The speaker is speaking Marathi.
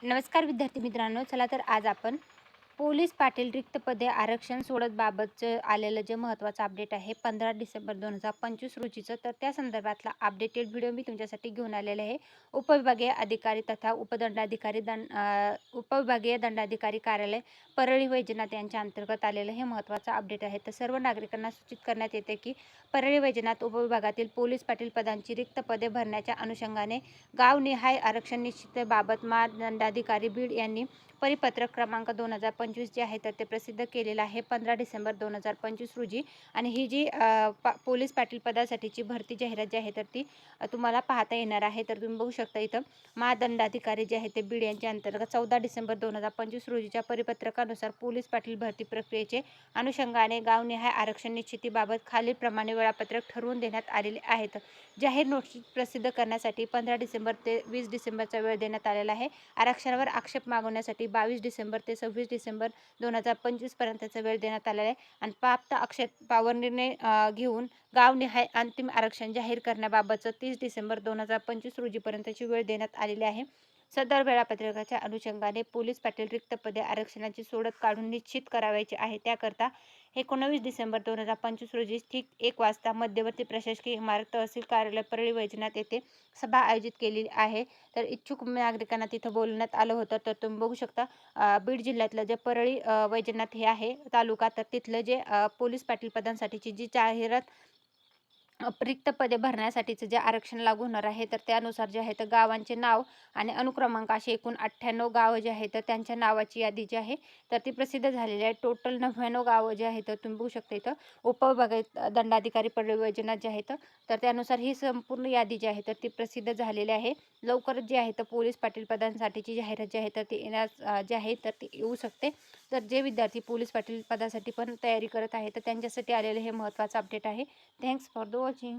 नमस्कार विद्यार्थी मित्रांनो. चला तर आज आपण पोलीस पाटील रिक्त पदे आरक्षण सोडत बाबतचं आलेलं जे महत्त्वाचं अपडेट आहे 15 डिसेंबर 2025 रोजीचं, तर त्या संदर्भातला अपडेटेड व्हिडिओ मी तुमच्यासाठी घेऊन आलेले आहे. उपविभागीय अधिकारी तथा उपविभागीय दंडाधिकारी कार्यालय परळी वैजनाथ यांच्या अंतर्गत आलेलं हे महत्त्वाचं अपडेट आहे. तर सर्व नागरिकांना सूचित करण्यात येते की परळी वैजनाथ उपविभागातील पोलीस पाटील पदांची रिक्त पदे भरण्याच्या अनुषंगाने गावनिहाय आरक्षण निश्चितीबाबत महादंडाधिकारी बीड यांनी परिपत्रक क्रमांक 2025 जे आहे तर ते प्रसिद्ध केलेलं आहे 15 डिसेंबर 2025 रोजी. आणि ही जी पोलीस पाटील पदासाठीची भरती जाहिरात जी आहे तर ती तुम्हाला पाहता येणार आहे. तर तुम्ही बघू शकता इथं महादंडाधिकारी जे आहे ते बीड यांच्या अंतर्गत 14 डिसेंबर 2025 रोजीच्या परिपत्रकानुसार पोलीस पाटील भरती प्रक्रियेचे अनुषंगाने गावनिहाय आरक्षण निश्चितीबाबत खालीलप्रमाणे वेळापत्रक ठरवून देण्यात आलेले आहेत. जाहीर नोटीस प्रसिद्ध करण्यासाठी 15 डिसेंबर ते 20 डिसेंबरचा वेळ देण्यात आलेला आहे. आरक्षणावर आक्षेप मागवण्यासाठी 22 डिसेंबर ते 26 डिसेंबर 2025 पर्यंतचा वेळ देण्यात आलेला आहे. आणि प्राप्त आक्षेपावर निर्णय घेऊन गावनिहाय अंतिम आरक्षण जाहीर करण्याबाबतचं 30 डिसेंबर 2025 रोजीपर्यंतची वेळ देण्यात आलेली आहे. सदर वेळापत्रकाच्या अनुषंगाने पोलीस पाटील रिक्त पदे आरक्षणाची सोडत काढून निश्चित करावयाची आहे. त्याकरता 19 डिसेंबर 2025 रोजी ठीक 1 वाजता मध्यवर्ती प्रशासकीय इमारत तहसील कार्यालय परळी वैजनाथ येथे सभा आयोजित केलेली आहे. तर इच्छुक नागरिकांना तिथं बोलवण्यात आलं होतं. तर तुम्ही बघू शकता बीड जिल्ह्यातलं जे परळी वैजनाथ हे आहे तालुका, तर तिथलं जे पोलीस पाटील पदांसाठीची जी जाहिरात रिक्त पदे भरण्यासाठीचं जे आरक्षण लागू होणार आहे तर त्यानुसार जे आहे तर गावांचे नाव आणि अनुक्रमांक असे एकूण 98 गावं जे आहेत तर त्यांच्या नावाची यादी जी आहे तर ती प्रसिद्ध झालेली आहे. टोटल 99 गावं जे आहेत तर तुम्ही बघू शकता इथं उपविभागीय दंडाधिकारी परळी वैजनाथ जे आहेत तर त्यानुसार ही संपूर्ण यादी जी आहे तर ती प्रसिद्ध झालेली आहे. लवकरच जे आहे तर पोलीस पाटील पदांसाठीची जाहिरात जी आहे तर ती येण्यास जे आहे तर ती येऊ शकते. तर जे विद्यार्थी पोलीस पाटील पदासाठी पण तयारी करत आहेत तर त्यांच्यासाठी आलेलं हे महत्त्वाचं अपडेट आहे. Thanks for the watching.